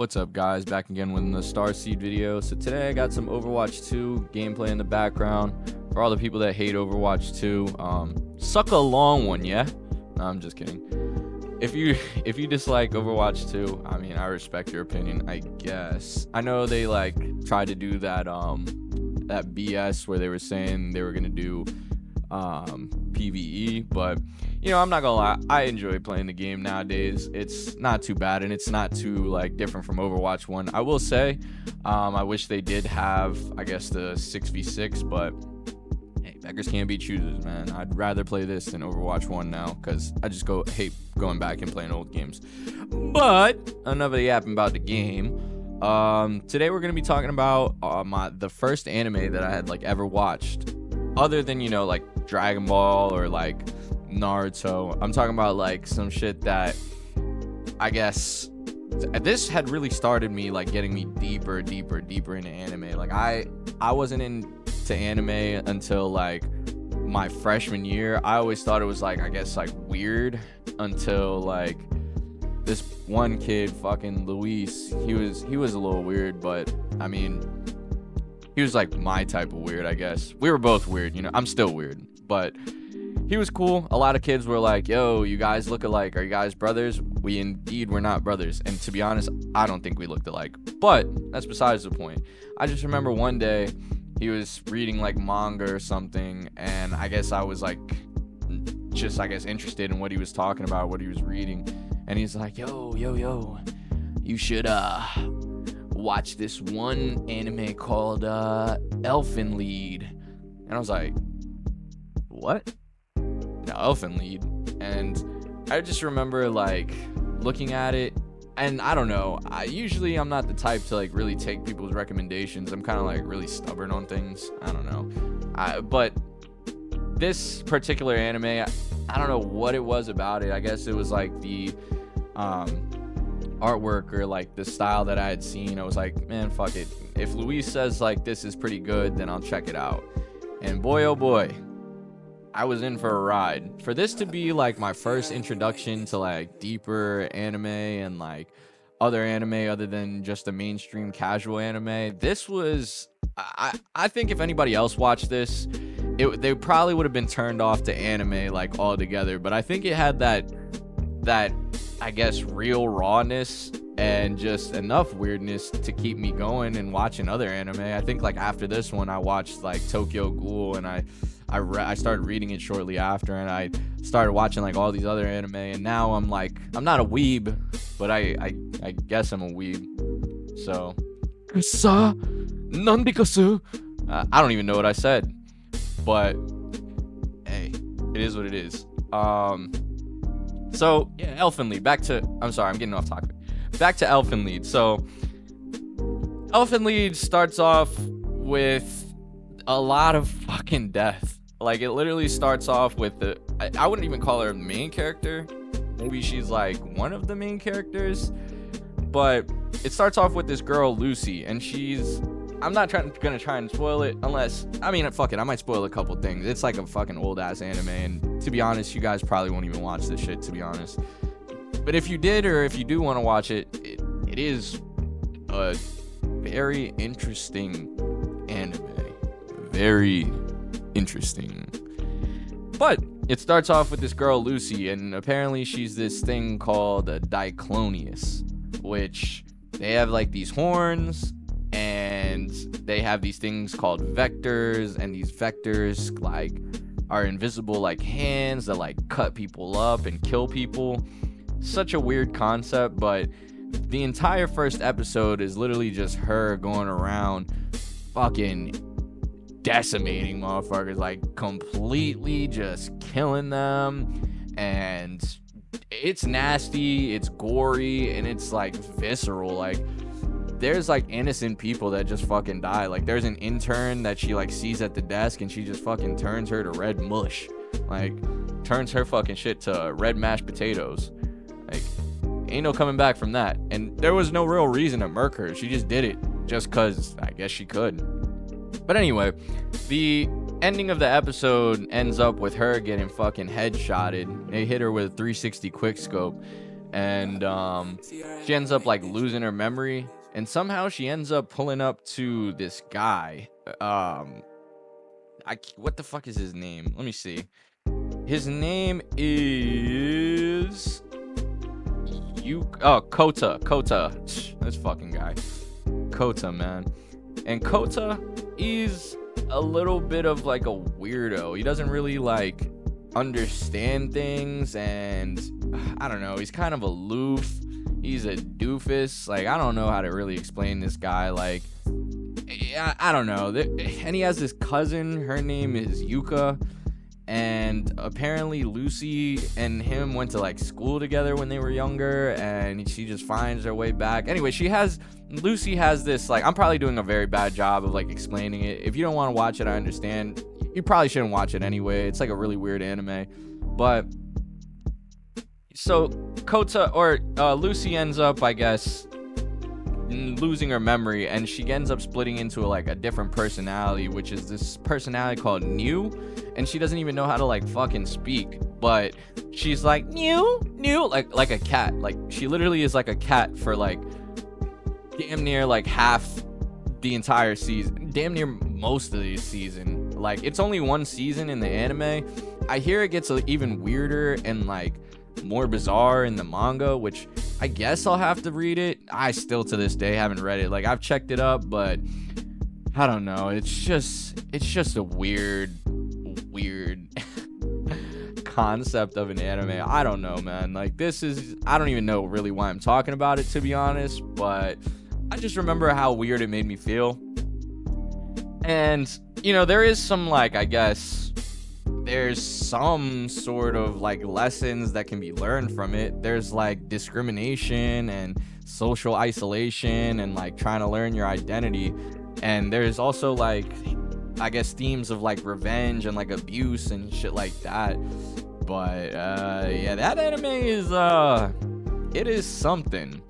What's up, guys? Back again with the Starseed video. So today I got some Overwatch 2 gameplay in the background. For all the people that hate Overwatch 2, suck a long one, yeah? No, I'm just kidding. If you dislike Overwatch 2, I mean, I respect your opinion, I guess. I know they tried to do that that BS where they were saying they were gonna do PvE, but I'm not gonna lie, I enjoy playing the game nowadays. It's not too bad, and it's not too different from Overwatch 1. I will say I wish they did have, I guess, the 6v6, but hey, beggars can't be choosers, man. I'd rather play this than Overwatch 1 now, because I just hate going back and playing old games. But enough of the yapping about the game. Today we're gonna be talking about the first anime that I had ever watched, other than Dragon Ball or Naruto. I'm talking about some shit that I guess this had really started me getting me deeper into anime. I wasn't into anime until my freshman year. I always thought it was I guess weird until this one kid, fucking Luis. He was a little weird, but I mean, he was my type of weird, I guess. We were both weird, I'm still weird, but he was cool. A lot of kids were like, yo, you guys look alike. Are you guys brothers? We indeed were not brothers. And to be honest, I don't think we looked alike. But that's besides the point. I just remember one day he was reading manga or something, and I guess I was just interested in what he was talking about, what he was reading. And he's like, yo, you should watch this one anime called Elfen Lied. And I was like, what? No, Elfen Lied. And I just remember looking at it, and I don't know, I'm not the type to really take people's recommendations. I'm kind of really stubborn on things. I don't know. But this particular anime, I don't know what it was about it. I guess it was the artwork or the style that I had seen. I was like, man, fuck it. If Luis says this is pretty good, then I'll check it out. And boy, oh boy, I was in for a ride. For this to be my first introduction to deeper anime and other anime other than just the mainstream casual anime, this was, I think if anybody else watched this, they probably would have been turned off to anime altogether. But I think it had that I guess real rawness and just enough weirdness to keep me going and watching other anime. I think after this one, I watched Tokyo Ghoul, and I started reading it shortly after, and I started watching all these other anime, and now I'm not a weeb, but I guess I'm a weeb. So I don't even know what I said, but hey, it is what it is. So yeah, Elfen Lied. I'm sorry, I'm getting off topic. Back to Elfen Lied. So Elfen Lied starts off with a lot of fucking death. It literally starts off with I wouldn't even call her the main character. Maybe she's one of the main characters. But it starts off with this girl, Lucy, and I'm not gonna try and spoil it unless, fuck it, I might spoil a couple things. It's a fucking old ass anime, and to be honest, you guys probably won't even watch this shit, to be honest. But if you did, or if you do want to watch it, it is a very interesting anime. Very interesting. But it starts off with this girl, Lucy, and apparently she's this thing called a Diclonius, which they have these horns, and they have these things called vectors, and these vectors are invisible hands that cut people up and kill people. Such a weird concept, but the entire first episode is literally just her going around fucking decimating motherfuckers, completely just killing them. And it's nasty, it's gory, and it's visceral. There's innocent people that just fucking die. There's an intern that she sees at the desk, and she just fucking turns her to red mush. Turns her fucking shit to red mashed potatoes. Ain't no coming back from that. And there was no real reason to murk her. She just did it just cause I guess she could. But anyway, the ending of the episode ends up with her getting fucking headshotted. They hit her with a 360 quickscope. and she ends up like losing her memory, and somehow she ends up pulling up to this guy. What the fuck is his name? Let me see. His name is Kota. This fucking guy. Kota, man. And Kota is a little bit of like a weirdo. He doesn't really like understand things, and I don't know, he's kind of aloof. He's a doofus. Like, I don't know how to really explain this guy. Like, I don't know. And he has this cousin. Her name is Yuka. And apparently Lucy and him went to like school together when they were younger, and she just finds her way back. Anyway, Lucy has this, like, I'm probably doing a very bad job of like explaining it. If you don't want to watch it, I understand. You probably shouldn't watch it anyway. It's like a really weird anime. But so Lucy ends up, I guess, losing her memory, and she ends up splitting into like a different personality, which is this personality called New, and she doesn't even know how to like fucking speak, but she's like new like a cat. Like, she literally is like a cat for like damn near like half the entire season, damn near most of the season. Like, it's only one season in the anime. I hear it gets even weirder and like more bizarre in the manga, which I guess I'll have to read it. I still to this day haven't read it. Like, I've checked it up, but I don't know. It's just a weird concept of an anime. I don't know, man. Like, I don't even know really why I'm talking about it, to be honest, but I just remember how weird it made me feel. And, you know, there is some, like, I guess there's some sort of like lessons that can be learned from it. There's like discrimination and social isolation and like trying to learn your identity. And there's also like, I guess, themes of like revenge and like abuse and shit like that. But yeah, that anime is it is something.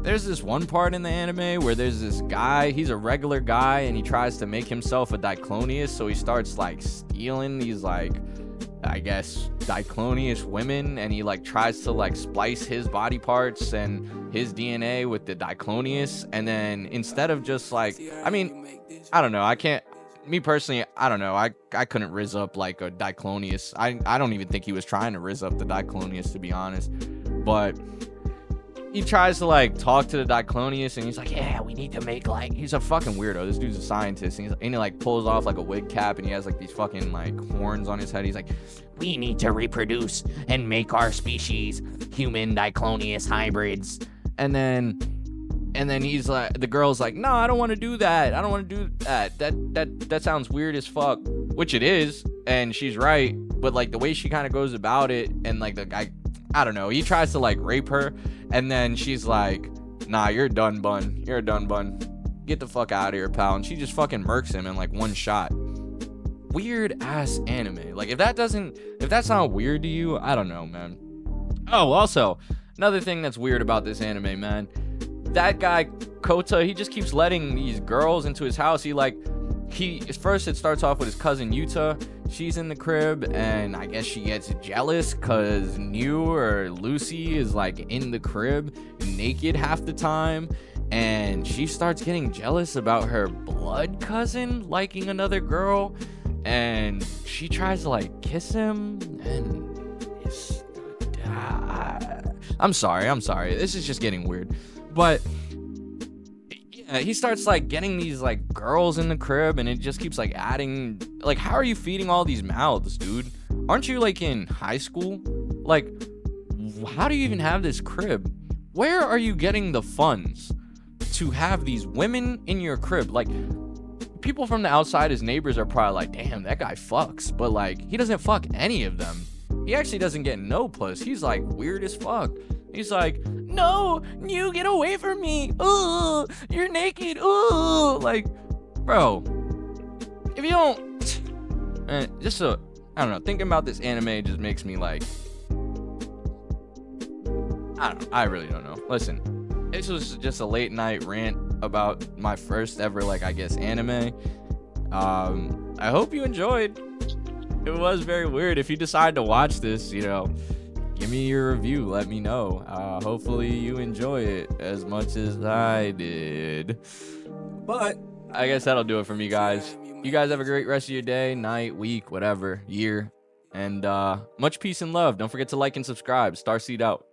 There's this one part in the anime where there's this guy, he's a regular guy, and he tries to make himself a Diclonius, so he starts like stealing these like, I guess, Diclonius women, and he like tries to like splice his body parts and his DNA with the Diclonius, and then instead of just like, I mean, I don't know, me personally, I don't know, I couldn't rizz up like a Diclonius. I don't even think he was trying to rizz up the Diclonius, to be honest, but he tries to like talk to the Diclonius, and he's like, yeah, we need to make like, he's a fucking weirdo. This dude's a scientist, and he like pulls off like a wig cap, and he has like these fucking like horns on his head. He's like, we need to reproduce and make our species human Diclonius hybrids. And then he's like, the girl's like, no, I don't want to do that. I don't want to do that. That sounds weird as fuck, which it is, and she's right. But like the way she kind of goes about it, and like the guy, I don't know, he tries to like rape her, and then she's like, nah, you're done, bun. You're a done bun. Get the fuck out of here, pal. And she just fucking murks him in like one shot. Weird ass anime. Like, if that's not weird to you, I don't know, man. Oh, also, another thing that's weird about this anime, man. That guy, Kota, he just keeps letting these girls into his house. First it starts off with his cousin Yuta. She's in the crib, and I guess she gets jealous because New or Lucy is like in the crib naked half the time, and she starts getting jealous about her blood cousin liking another girl, and she tries to like kiss him, and I'm sorry, this is just getting weird, but he starts like getting these like girls in the crib, and it just keeps like adding, like, how are you feeding all these mouths, dude? Aren't you like in high school? Like, how do you even have this crib? Where are you getting the funds to have these women in your crib? Like, people from the outside, his neighbors, are probably like, damn, that guy fucks, but like, he doesn't fuck any of them. He actually doesn't get no puss. He's like weird as fuck. He's like, no, you get away from me. Ooh, you're naked. Ooh, like, bro, if you don't, I don't know, thinking about this anime just makes me like, I really don't know. Listen, this was just a late night rant about my first ever, like, I guess, anime. I hope you enjoyed. It was very weird. If you decide to watch this, you know, give me your review. Let me know. Hopefully you enjoy it as much as I did. But I guess that'll do it for me, guys. You guys have a great rest of your day, night, week, whatever, year. And much peace and love. Don't forget to like and subscribe. Starseed out.